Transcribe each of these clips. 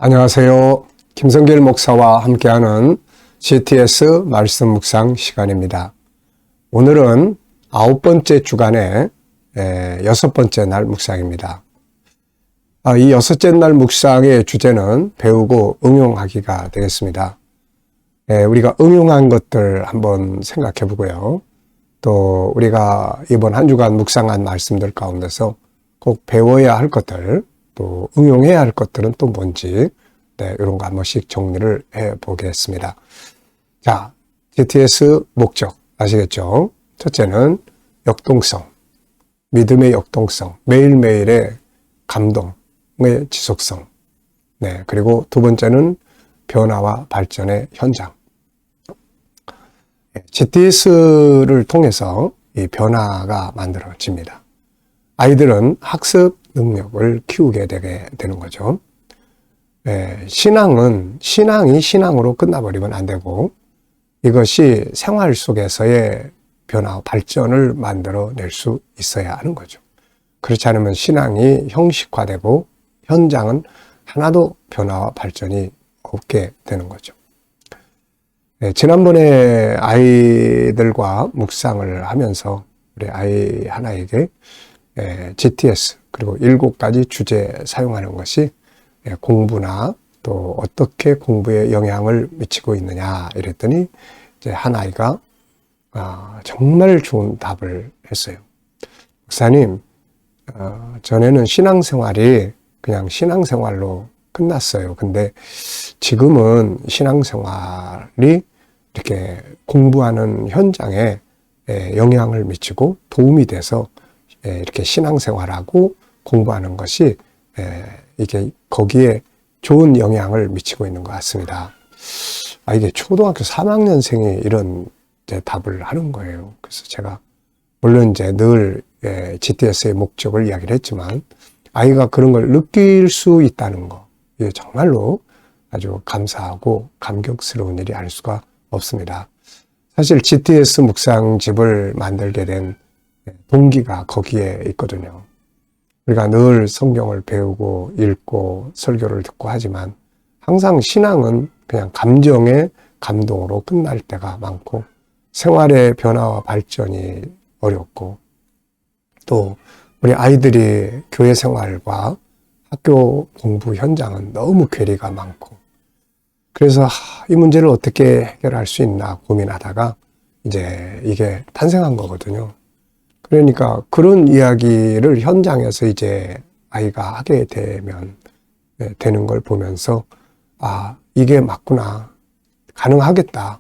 안녕하세요. 김성길 목사와 함께하는 GTS 말씀 묵상 시간입니다. 오늘은 9번째 주간의 6번째 날 묵상입니다. 이 6째 날 묵상의 주제는 배우고 응용하기가 되겠습니다. 우리가 응용한 것들 한번 생각해 보고요. 또 우리가 이번 한 주간 묵상한 말씀들 가운데서 꼭 배워야 할 것들, 또 응용해야 할 것들은 또 뭔지, 이런 거 한 번씩 정리를 해 보겠습니다. 자, GTS 목적 아시겠죠? 첫째는 역동성, 믿음의 역동성, 매일매일의 감동의 지속성. 그리고 두 번째는 변화와 발전의 현장. GTS를 통해서 이 변화가 만들어집니다. 아이들은 학습 능력을 키우게 되게 되는 거죠. 신앙이 신앙으로 끝나버리면 안 되고 이것이 생활 속에서의 변화와 발전을 만들어낼 수 있어야 하는 거죠. 그렇지 않으면 신앙이 형식화되고 현장은 하나도 변화와 발전이 없게 되는 거죠. 지난번에 아이들과 묵상을 하면서 우리 아이 하나에게 GTS 그리고 7가지 주제 사용하는 것이 공부나 또 어떻게 공부에 영향을 미치고 있느냐 이랬더니 이제 한 아이가 정말 좋은 답을 했어요. 목사님, 전에는 신앙생활이 그냥 신앙생활로 끝났어요. 근데 지금은 신앙생활이 이렇게 공부하는 현장에 영향을 미치고 도움이 돼서 이렇게 신앙생활하고 공부하는 것이 이게 거기에 좋은 영향을 미치고 있는 것 같습니다. 이게 초등학교 3학년생이 이런 답을 하는 거예요. 그래서 제가 물론 이제 늘 GTS의 목적을 이야기를 했지만 아이가 그런 걸 느낄 수 있다는 거, 이게 정말로 아주 감사하고 감격스러운 일이 아닐 수가 없습니다. 사실 GTS 묵상집을 만들게 된 동기가 거기에 있거든요. 우리가 늘 성경을 배우고 읽고 설교를 듣고 하지만 항상 신앙은 그냥 감정의 감동으로 끝날 때가 많고 생활의 변화와 발전이 어렵고 또 우리 아이들이 교회 생활과 학교 공부 현장은 너무 괴리가 많고 그래서 이 문제를 어떻게 해결할 수 있나 고민하다가 이제 이게 탄생한 거거든요. 그러니까 그런 이야기를 현장에서 이제 아이가 하게 되는 걸 보면서 이게 맞구나. 가능하겠다.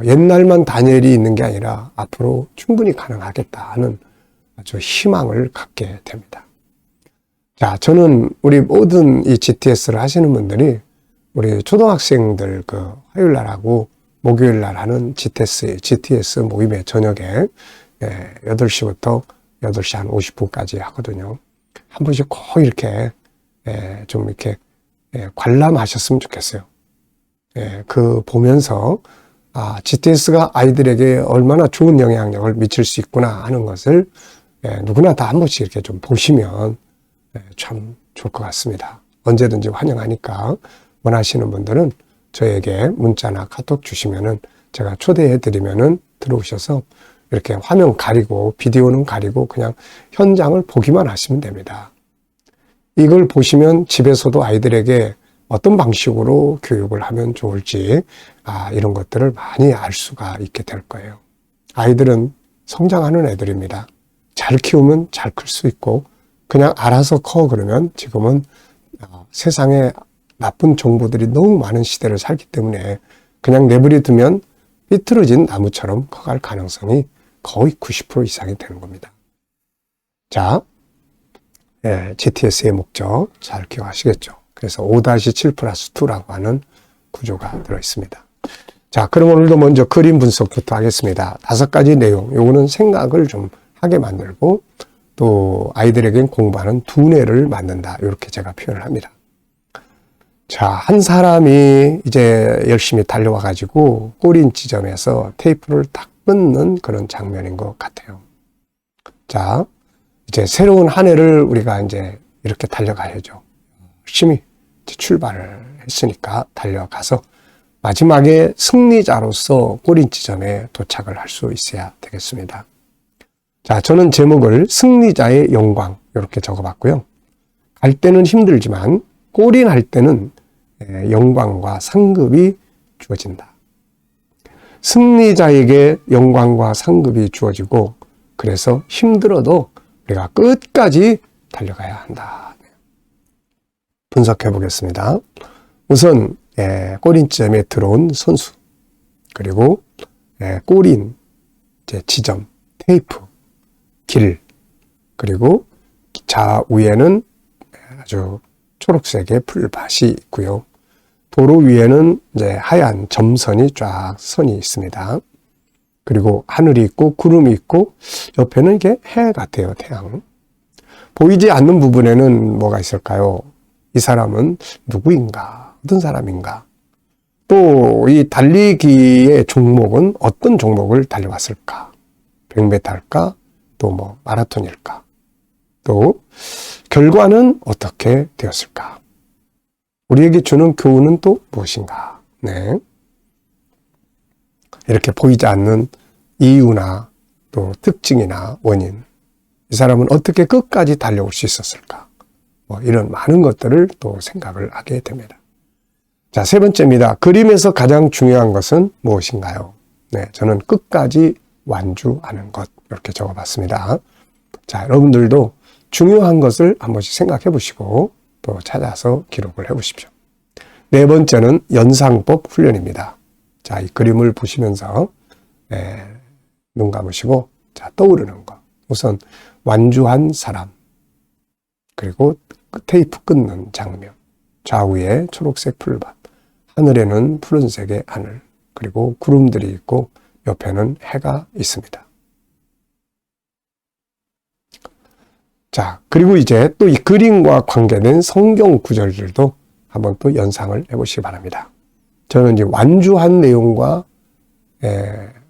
옛날만 다니엘이 있는 게 아니라 앞으로 충분히 가능하겠다 하는 아주 희망을 갖게 됩니다. 자, 저는 우리 모든 이 GTS를 하시는 분들이 우리 초등학생들 화요일 날하고 목요일 날 하는 GTS 모임의 저녁에 8시부터 8시 한 50분까지 하거든요. 한 번씩 꼭 이렇게 좀 이렇게 관람하셨으면 좋겠어요. 보면서 GTS가 아이들에게 얼마나 좋은 영향력을 미칠 수 있구나 하는 것을 누구나 다 한 번씩 이렇게 좀 보시면 참 좋을 것 같습니다. 언제든지 환영하니까 원하시는 분들은 저에게 문자나 카톡 주시면은 제가 초대해 드리면은 들어오셔서 이렇게 화면 가리고 비디오는 가리고 그냥 현장을 보기만 하시면 됩니다. 이걸 보시면 집에서도 아이들에게 어떤 방식으로 교육을 하면 좋을지 이런 것들을 많이 알 수가 있게 될 거예요. 아이들은 성장하는 애들입니다. 잘 키우면 잘 클 수 있고 그냥 알아서 커 그러면 지금은 세상에 나쁜 정보들이 너무 많은 시대를 살기 때문에 그냥 내버려 두면 삐뚤어진 나무처럼 커갈 가능성이 거의 90% 이상이 되는 겁니다. 자, GTS의 목적 잘 기억하시겠죠? 그래서 5-7+2라고 하는 구조가 들어있습니다. 자, 그럼 오늘도 먼저 그림 분석부터 하겠습니다. 5가지 내용, 요거는 생각을 좀 하게 만들고 또 아이들에겐 공부하는 두뇌를 만든다. 이렇게 제가 표현을 합니다. 자, 한 사람이 이제 열심히 달려와가지고 꼬린 지점에서 테이프를 딱 끊는 그런 장면인 것 같아요. 자, 이제 새로운 한 해를 우리가 이제 이렇게 달려가야죠. 열심히 출발을 했으니까 달려가서 마지막에 승리자로서 꼬린 지점에 도착을 할 수 있어야 되겠습니다. 자, 저는 제목을 승리자의 영광 이렇게 적어봤고요. 갈 때는 힘들지만 꼬린할 때는 영광과 상급이 주어진다. 승리자에게 영광과 상급이 주어지고 그래서 힘들어도 우리가 끝까지 달려가야 한다. 분석해 보겠습니다. 우선 꼬린점에 들어온 선수, 그리고 꼬린 지점, 테이프, 길, 그리고 좌우에는 아주 초록색의 풀밭이 있고요. 도로 위에는 하얀 점선이 쫙 선이 있습니다. 그리고 하늘이 있고 구름이 있고 옆에는 이게 해 같아요, 태양. 보이지 않는 부분에는 뭐가 있을까요? 이 사람은 누구인가? 어떤 사람인가? 또 이 달리기의 종목은 어떤 종목을 달려왔을까? 100m일까? 또 뭐 마라톤일까? 또 결과는 어떻게 되었을까? 우리에게 주는 교훈은 또 무엇인가? 네. 이렇게 보이지 않는 이유나 또 특징이나 원인, 이 사람은 어떻게 끝까지 달려올 수 있었을까? 뭐 이런 많은 것들을 또 생각을 하게 됩니다. 자, 세 번째입니다. 그림에서 가장 중요한 것은 무엇인가요? 네, 저는 끝까지 완주하는 것 이렇게 적어봤습니다. 자, 여러분들도 중요한 것을 한 번씩 생각해 보시고 또 찾아서 기록을 해 보십시오. 네 번째는 연상법 훈련입니다. 자, 이 그림을 보시면서 눈 감으시고 자, 떠오르는 것. 우선 완주한 사람, 그리고 테이프 끊는 장면, 좌우에 초록색 풀밭, 하늘에는 푸른색의 하늘, 그리고 구름들이 있고 옆에는 해가 있습니다. 자, 그리고 이제 또 이 그림과 관계된 성경 구절들도 한번 또 연상을 해보시기 바랍니다. 저는 이제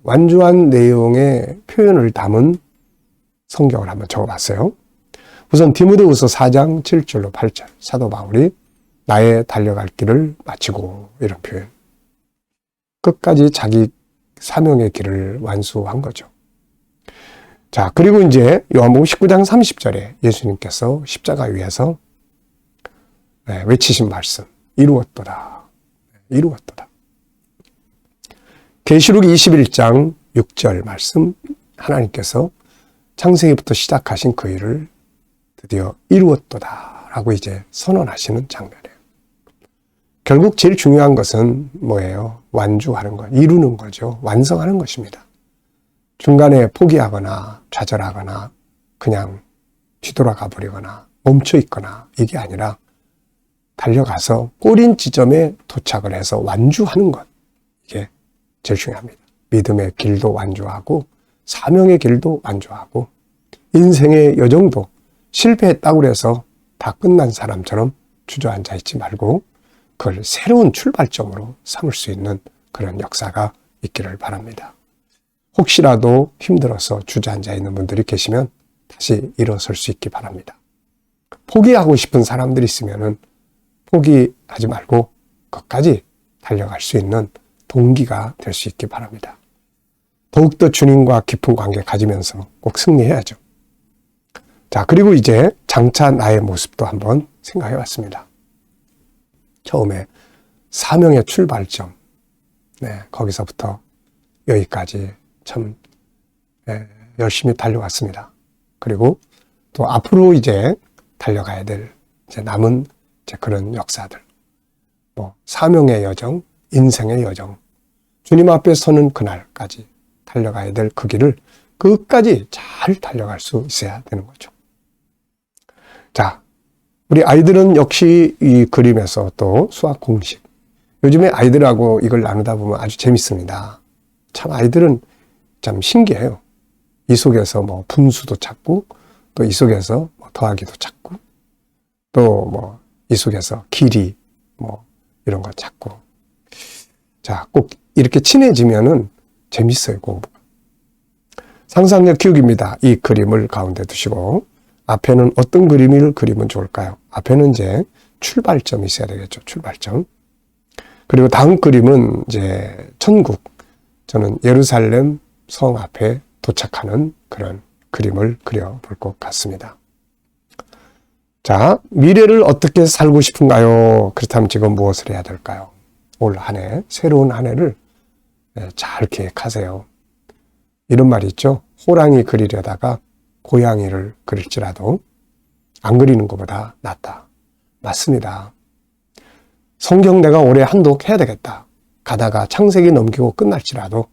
완주한 내용의 표현을 담은 성경을 한번 적어봤어요. 우선 디모데후서 4장 7절로 8절, 사도 바울이 나의 달려갈 길을 마치고, 이런 표현. 끝까지 자기 사명의 길을 완수한 거죠. 자, 그리고 이제 요한복음 19장 30절에 예수님께서 십자가 위에서 외치신 말씀, 이루었도다. 이루었도다. 계시록 21장 6절 말씀, 하나님께서 창세기부터 시작하신 그 일을 드디어 이루었도다 라고 이제 선언하시는 장면이에요. 결국 제일 중요한 것은 뭐예요? 완주하는 것, 이루는 거죠. 완성하는 것입니다. 중간에 포기하거나 좌절하거나 그냥 뒤돌아가 버리거나 멈춰 있거나 이게 아니라 달려가서 꼬린 지점에 도착을 해서 완주하는 것, 이게 제일 중요합니다. 믿음의 길도 완주하고 사명의 길도 완주하고 인생의 여정도 실패했다고 해서 다 끝난 사람처럼 주저앉아 있지 말고 그걸 새로운 출발점으로 삼을 수 있는 그런 역사가 있기를 바랍니다. 혹시라도 힘들어서 주저앉아 있는 분들이 계시면 다시 일어설 수 있기 바랍니다. 포기하고 싶은 사람들이 있으면은 포기하지 말고 끝까지 달려갈 수 있는 동기가 될 수 있기 바랍니다. 더욱더 주님과 깊은 관계 가지면서 꼭 승리해야죠. 자, 그리고 이제 장차 나의 모습도 한번 생각해 봤습니다. 처음에 사명의 출발점, 거기서부터 여기까지 참 열심히 달려왔습니다. 그리고 또 앞으로 이제 달려가야 될 이제 남은 이제 그런 역사들, 뭐 사명의 여정, 인생의 여정, 주님 앞에 서는 그날까지 달려가야 될 그 길을 끝까지 잘 달려갈 수 있어야 되는 거죠. 자, 우리 아이들은 역시 이 그림에서 또 수학 공식, 요즘에 아이들하고 이걸 나누다 보면 아주 재밌습니다. 참 아이들은 참 신기해요. 이 속에서 뭐 분수도 찾고 또 이 속에서 뭐 더하기도 찾고 또 뭐 이 속에서 길이 뭐 이런 거 찾고. 자, 꼭 이렇게 친해지면은 재밌어요, 공부가. 상상력 키우기입니다. 이 그림을 가운데 두시고 앞에는 어떤 그림을 그리면 좋을까요? 앞에는 이제 출발점이 있어야 되겠죠. 출발점. 그리고 다음 그림은 이제 천국, 저는 예루살렘 성 앞에 도착하는 그런 그림을 그려볼 것 같습니다. 자, 미래를 어떻게 살고 싶은가요? 그렇다면 지금 무엇을 해야 될까요? 올 한 해, 새로운 한 해를 잘 계획하세요. 이런 말이 있죠. 호랑이 그리려다가 고양이를 그릴지라도 안 그리는 것보다 낫다. 맞습니다. 성경 내가 올해 한독 해야 되겠다. 가다가 창세기 넘기고 끝날지라도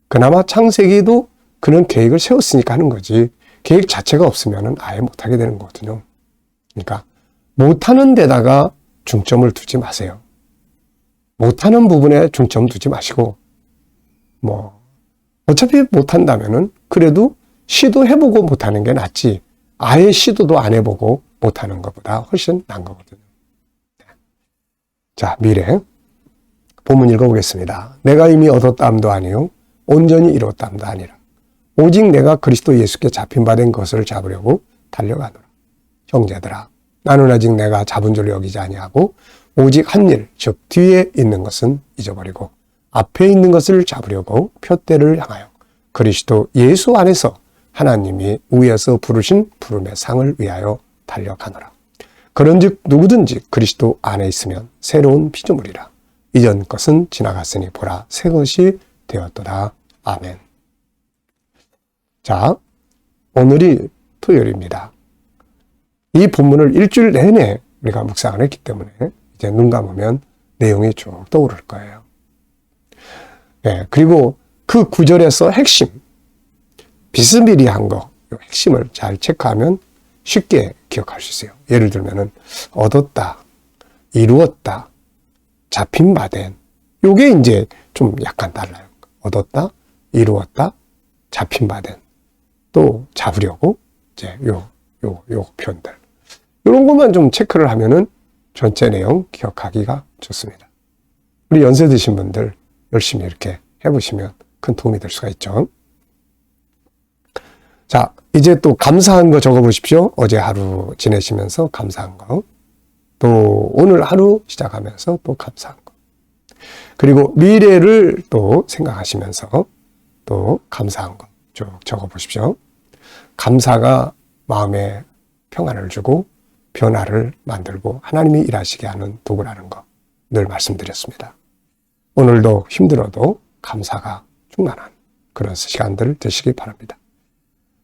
그나마 창세기도 그런 계획을 세웠으니까 하는 거지, 계획 자체가 없으면 아예 못하게 되는 거거든요. 그러니까 못하는 데다가 중점을 두지 마세요. 못하는 부분에 중점 두지 마시고, 어차피 못한다면은 그래도 시도해보고 못하는 게 낫지, 아예 시도도 안 해보고 못하는 것보다 훨씬 나은 거거든요. 자, 미래. 본문 읽어보겠습니다. 내가 이미 얻었다함도 아니요 온전히 이뤘다함도 아니라 오직 내가 그리스도 예수께 잡힌 바 된 것을 잡으려고 달려가노라. 형제들아, 나는 아직 내가 잡은 줄 여기지 아니하고 오직 한 일, 즉 뒤에 있는 것은 잊어버리고 앞에 있는 것을 잡으려고 표대를 향하여 그리스도 예수 안에서 하나님이 위에서 부르신 부름의 상을 위하여 달려가노라. 그런즉 누구든지 그리스도 안에 있으면 새로운 피조물이라. 이전 것은 지나갔으니 보라 새 것이 되었도다. 아멘. 자, 오늘이 토요일입니다. 이 본문을 일주일 내내 우리가 묵상을 했기 때문에 이제 눈 감으면 내용이 쭉 떠오를 거예요. 그리고 그 구절에서 핵심, 비스비리한 거, 핵심을 잘 체크하면 쉽게 기억할 수 있어요. 예를 들면은 얻었다, 이루었다, 잡힌 바 된, 요게 이제 좀 약간 달라요. 얻었다, 이루었다, 잡힌 바 된, 또 잡으려고 이제 요 표현들, 이런 것만 좀 체크를 하면은 전체 내용 기억하기가 좋습니다. 우리 연세 드신 분들 열심히 이렇게 해보시면 큰 도움이 될 수가 있죠. 자, 이제 또 감사한 거 적어보십시오. 어제 하루 지내시면서 감사한 거. 또 오늘 하루 시작하면서 또 감사한 거. 그리고 미래를 또 생각하시면서 또 감사한 거 쭉 적어보십시오. 감사가 마음에 평안을 주고 변화를 만들고 하나님이 일하시게 하는 도구라는 거 늘 말씀드렸습니다. 오늘도 힘들어도 감사가 충만한 그런 시간들 되시기 바랍니다.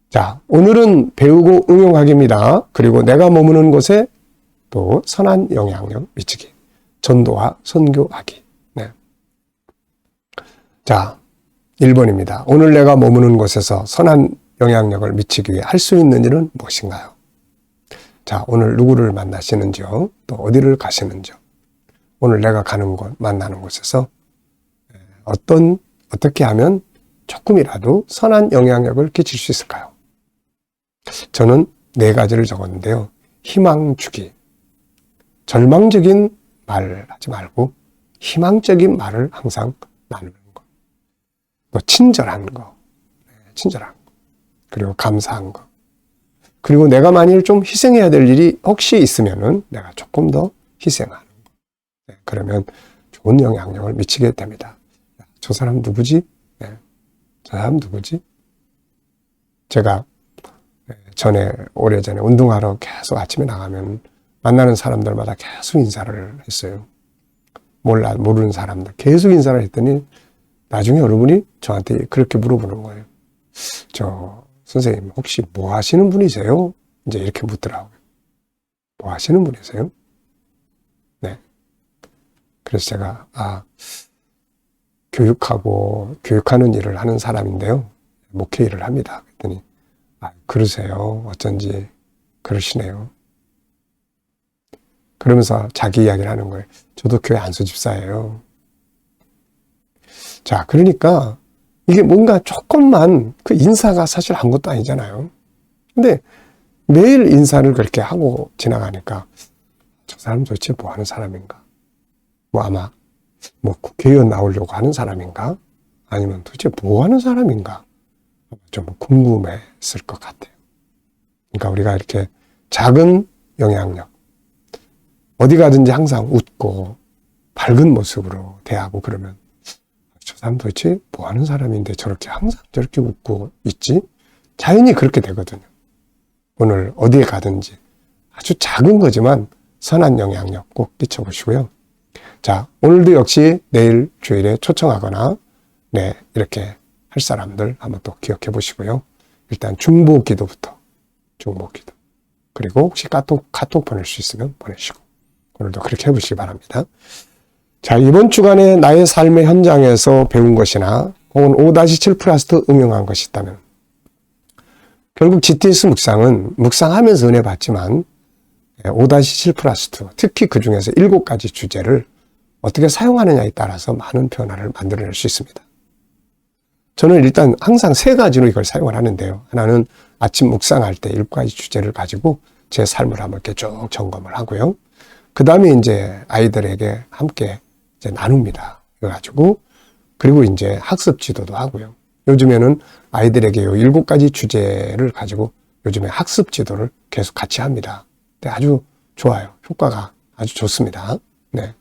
자, 오늘은 배우고 응용하기입니다. 그리고 내가 머무는 곳에 또 선한 영향력 미치기. 전도와 선교하기. 네. 자, 1번입니다. 오늘 내가 머무는 곳에서 선한 영향력을 미치기 위해 할 수 있는 일은 무엇인가요? 자, 오늘 누구를 만나시는지요? 또 어디를 가시는지요? 오늘 내가 가는 곳, 만나는 곳에서 어떻게 하면 조금이라도 선한 영향력을 끼칠 수 있을까요? 저는 4가지를 적었는데요. 희망 주기. 절망적인 말을 하지 말고 희망적인 말을 항상 나누는 것. 또 친절한 거. 친절한 거. 그리고 감사한 거. 그리고 내가 만일 좀 희생해야 될 일이 혹시 있으면은 내가 조금 더 희생하는 거. 그러면 좋은 영향력을 미치게 됩니다. 저 사람 누구지? 저 사람 누구지? 제가 오래전에 운동하러 계속 아침에 나가면 만나는 사람들마다 계속 인사를 했어요. 모르는 사람들 계속 인사를 했더니 나중에 여러분이 저한테 그렇게 물어보는 거예요. 저 선생님 혹시 뭐 하시는 분이세요? 이제 이렇게 묻더라고요. 뭐 하시는 분이세요? 네. 그래서 제가 교육하는 일을 하는 사람인데요. 목회 일을 합니다. 그랬더니 그러세요. 어쩐지 그러시네요. 그러면서 자기 이야기를 하는 거예요. 저도 교회 안수 집사예요. 자, 그러니까 이게 뭔가 조금만 그 인사가 사실 아무것도 아니잖아요. 근데 매일 인사를 그렇게 하고 지나가니까 저 사람 도대체 뭐 하는 사람인가? 아마 국회의원 나오려고 하는 사람인가? 아니면 도대체 뭐 하는 사람인가? 좀 궁금했을 것 같아요. 그러니까 우리가 이렇게 작은 영향력, 어디 가든지 항상 웃고 밝은 모습으로 대하고 그러면 저 사람 도대체 뭐 하는 사람인데 저렇게 항상 저렇게 웃고 있지? 자연히 그렇게 되거든요. 오늘 어디에 가든지 아주 작은 거지만 선한 영향력 꼭 끼쳐보시고요. 자, 오늘도 역시 내일 주일에 초청하거나 네, 이렇게 할 사람들 한번 또 기억해 보시고요. 일단 중보 기도부터 중보 기도. 그리고 혹시 카톡 보낼 수 있으면 보내시고 오늘도 그렇게 해보시기 바랍니다. 자, 이번 주간에 나의 삶의 현장에서 배운 것이나 혹은 5-7 플러스도 응용한 것이 있다면 결국 GTS 묵상은 묵상하면서 은혜 받지만 5-7 플러스2 특히 그 중에서 7가지 주제를 어떻게 사용하느냐에 따라서 많은 변화를 만들어낼 수 있습니다. 저는 일단 항상 3가지로 이걸 사용을 하는데요. 하나는 아침 묵상할 때 7가지 주제를 가지고 제 삶을 한번 이렇게 쭉 점검을 하고요. 그 다음에 이제 아이들에게 함께 이제 나눕니다. 이거 가지고. 그리고 이제 학습 지도도 하고요. 요즘에는 아이들에게 이 7가지 주제를 가지고 요즘에 학습 지도를 계속 같이 합니다. 근데 아주 좋아요. 효과가 아주 좋습니다. 네.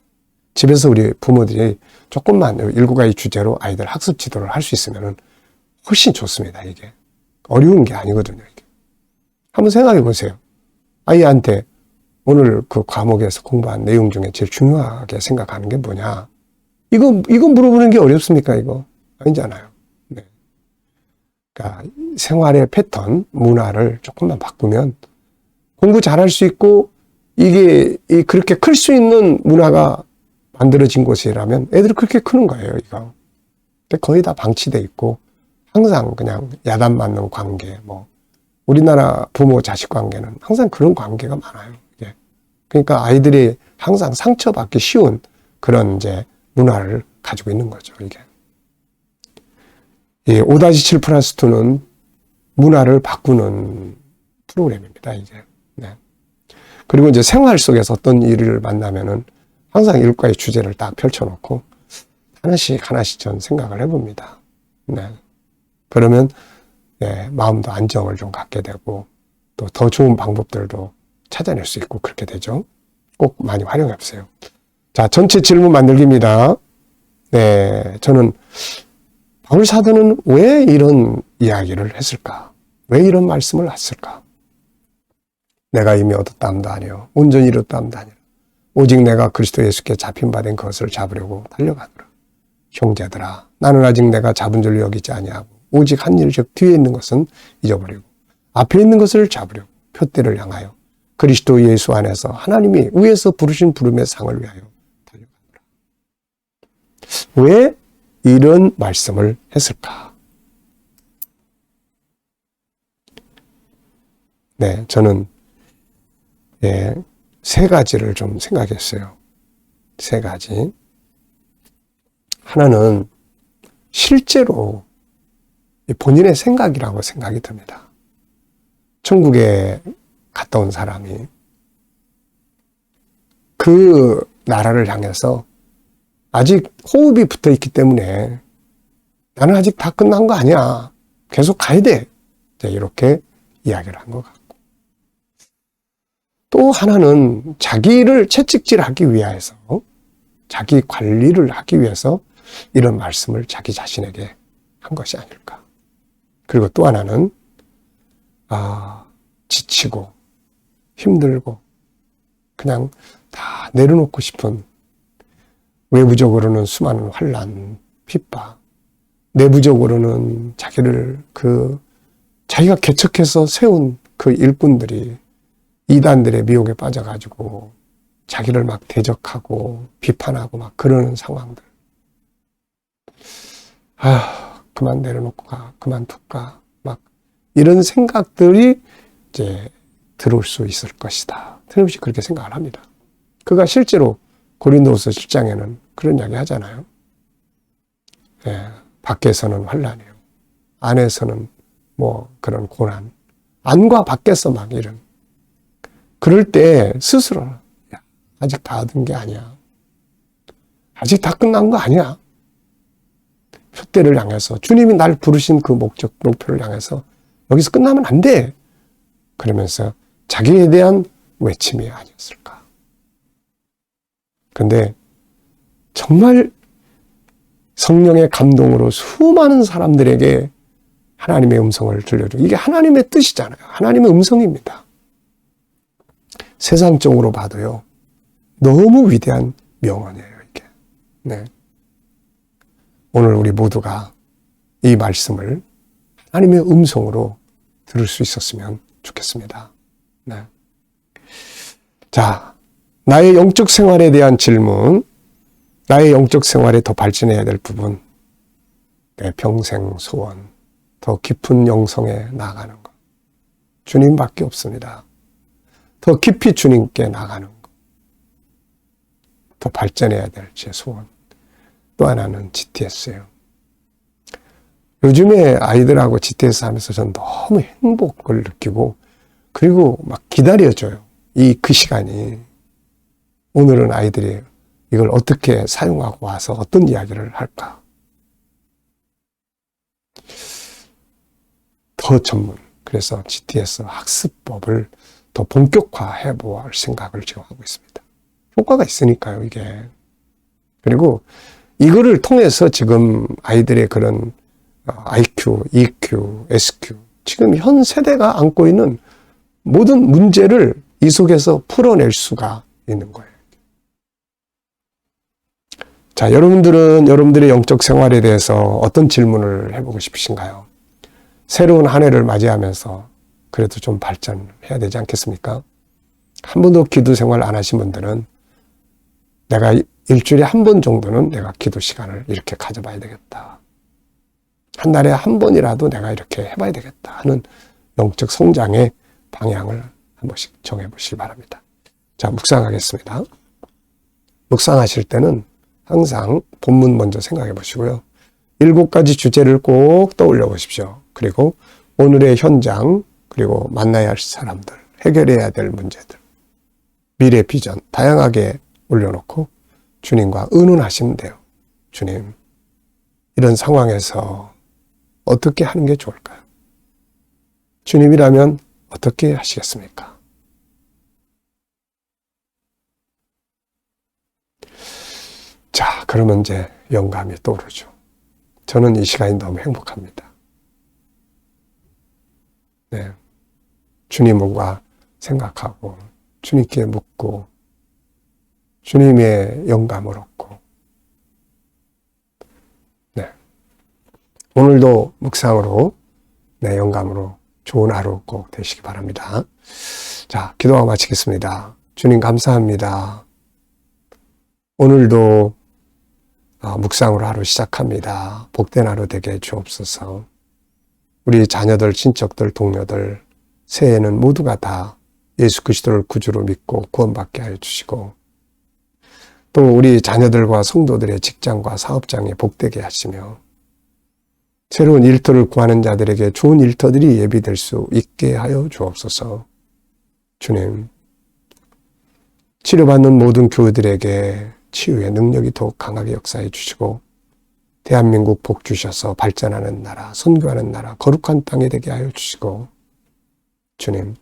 집에서 우리 부모들이 조금만 7가지 주제로 아이들 학습 지도를 할 수 있으면 훨씬 좋습니다. 이게. 어려운 게 아니거든요. 이게. 한번 생각해 보세요. 아이한테 오늘 그 과목에서 공부한 내용 중에 제일 중요하게 생각하는 게 뭐냐? 이거 물어보는 게 어렵습니까? 이거? 아니잖아요. 네. 그러니까 생활의 패턴, 문화를 조금만 바꾸면 공부 잘할 수 있고 이게 그렇게 클 수 있는 문화가 만들어진 곳이라면 애들이 그렇게 크는 거예요, 이거. 근데 거의 다 방치돼 있고 항상 그냥 야단 맞는 관계, 우리나라 부모 자식 관계는 항상 그런 관계가 많아요. 이게. 그러니까 아이들이 항상 상처받기 쉬운 그런 이제 문화를 가지고 있는 거죠, 이게. 이 5-7 플러스 2는 문화를 바꾸는 프로그램입니다, 이게. 네. 그리고 이제 생활 속에서 어떤 일을 만나면은 항상 7가지 주제를 딱 펼쳐놓고 하나씩 전 생각을 해봅니다. 네. 그러면 네, 마음도 안정을 좀 갖게 되고 또 더 좋은 방법들도 찾아낼 수 있고 그렇게 되죠. 꼭 많이 활용해 보세요. 자, 전체 질문 만들기입니다. 네, 저는 바울 사도는 왜 이런 이야기를 했을까? 왜 이런 말씀을 했을까? 내가 이미 얻었다함도 아니요 온전히 이뤘다함도 아니라 오직 내가 그리스도 예수께 잡힌 바 된 것을 잡으려고 달려가더라. 형제들아, 나는 아직 내가 잡은 줄 여기지 아니하고 오직 한 일 즉 뒤에 있는 것은 잊어버리고 앞에 있는 것을 잡으려고 표대를 향하여 그리스도 예수 안에서 하나님이 위에서 부르신 부름의 상을 위하여 달려가더라. 왜 이런 말씀을 했을까? 네, 저는 3가지를 좀 생각했어요. 3가지. 하나는 실제로 본인의 생각이라고 생각이 듭니다. 천국에 갔다 온 사람이 그 나라를 향해서 아직 호흡이 붙어 있기 때문에 나는 아직 다 끝난 거 아니야. 계속 가야 돼. 이렇게 이야기를 한 것 같고. 또 하나는 자기를 채찍질하기 위해서, 자기 관리를 하기 위해서 이런 말씀을 자기 자신에게 한 것이 아닐까. 그리고 또 하나는 지치고 힘들고 그냥 다 내려놓고 싶은, 외부적으로는 수많은 환난, 핍박, 내부적으로는 자기가 개척해서 세운 그 일꾼들이 이단들의 미혹에 빠져가지고 자기를 막 대적하고 비판하고 막 그러는 상황들. 그만 내려놓고 가, 그만둘까, 막 이런 생각들이 이제 들어올 수 있을 것이다. 틀림없이 그렇게 생각을 합니다. 그가 실제로 고린도후서 7장에는 그런 이야기 하잖아요. 밖에서는 환난이요, 안에서는 그런 고난, 안과 밖에서 막 이런. 그럴 때 스스로 아직 다 얻은 게 아니야. 아직 다 끝난 거 아니야. 표대를 향해서 주님이 날 부르신 그 목표를 향해서 여기서 끝나면 안 돼. 그러면서 자기에 대한 외침이 아니었을까. 근데 정말 성령의 감동으로 수많은 사람들에게 하나님의 음성을 들려주고, 이게 하나님의 뜻이잖아요. 하나님의 음성입니다. 세상적으로 봐도요, 너무 위대한 명언이에요, 이게. 네. 오늘 우리 모두가 이 말씀을 하나님의 음성으로 들을 수 있었으면 좋겠습니다. 네. 자, 나의 영적 생활에 대한 질문, 나의 영적 생활에 더 발전해야 될 부분, 내 평생 소원, 더 깊은 영성에 나아가는 것. 주님밖에 없습니다. 더 깊이 주님께 나가는 것. 더 발전해야 될 제 소원. 또 하나는 GTS예요. 요즘에 아이들하고 GTS 하면서 전 너무 행복을 느끼고, 그리고 막 기다려져요. 그 시간이. 오늘은 아이들이 이걸 어떻게 사용하고 와서 어떤 이야기를 할까? 더 전문. 그래서 GTS 학습법을 더 본격화해 보할 생각을 지금 하고 있습니다. 효과가 있으니까요, 이게. 그리고 이거를 통해서 지금 아이들의 그런 IQ, EQ, SQ, 지금 현 세대가 안고 있는 모든 문제를 이 속에서 풀어낼 수가 있는 거예요. 자, 여러분들은 여러분들의 영적 생활에 대해서 어떤 질문을 해보고 싶으신가요? 새로운 한 해를 맞이하면서 그래도 좀 발전해야 되지 않겠습니까? 한 번도 기도 생활 안 하신 분들은 내가 일주일에 한 번 정도는 내가 기도 시간을 이렇게 가져봐야 되겠다. 한 달에 한 번이라도 내가 이렇게 해봐야 되겠다 하는 영적 성장의 방향을 한 번씩 정해보시기 바랍니다. 자, 묵상하겠습니다. 묵상하실 때는 항상 본문 먼저 생각해 보시고요. 7가지 주제를 꼭 떠올려 보십시오. 그리고 오늘의 현장, 그리고 만나야 할 사람들, 해결해야 될 문제들, 미래 비전 다양하게 올려놓고 주님과 의논하시면 돼요. 주님, 이런 상황에서 어떻게 하는 게 좋을까요? 주님이라면 어떻게 하시겠습니까? 자, 그러면 이제 영감이 떠오르죠. 저는 이 시간이 너무 행복합니다. 네. 주님과 생각하고, 주님께 묻고, 주님의 영감을 얻고, 네. 오늘도 묵상으로, 네, 영감으로 좋은 하루 꼭 되시기 바랍니다. 자, 기도하고 마치겠습니다. 주님 감사합니다. 오늘도 묵상으로 하루 시작합니다. 복된 하루 되게 주옵소서. 우리 자녀들, 친척들, 동료들, 새해에는 모두가 다 예수 그리스도를 구주로 믿고 구원받게 하여 주시고, 또 우리 자녀들과 성도들의 직장과 사업장에 복되게 하시며, 새로운 일터를 구하는 자들에게 좋은 일터들이 예비될 수 있게 하여 주옵소서. 주님, 치료받는 모든 교우들에게 치유의 능력이 더욱 강하게 역사해 주시고, 대한민국 복 주셔서 발전하는 나라, 선교하는 나라, 거룩한 땅이 되게 하여 주시고, 주님,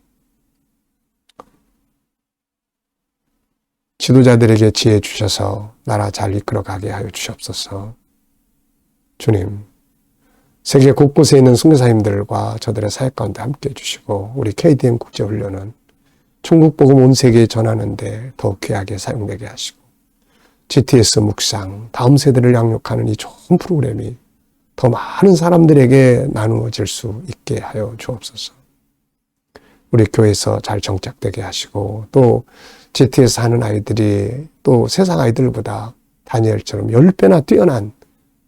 지도자들에게 지혜 주셔서 나라 잘 이끌어가게 하여 주시옵소서. 주님, 세계 곳곳에 있는 선교사님들과 저들의 사역 가운데 함께해 주시고, 우리 KDM 국제훈련은 천국복음 온 세계에 전하는 데 더욱 귀하게 사용되게 하시고, GTS 묵상, 다음 세대를 양육하는 이 좋은 프로그램이 더 많은 사람들에게 나누어질 수 있게 하여 주옵소서. 우리 교회에서 잘 정착되게 하시고, 또 GTS 하는 아이들이 또 세상 아이들보다 다니엘처럼 10배나 뛰어난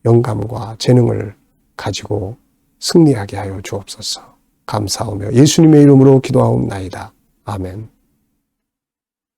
영감과 재능을 가지고 승리하게 하여 주옵소서. 감사하며 예수님의 이름으로 기도하옵나이다. 아멘.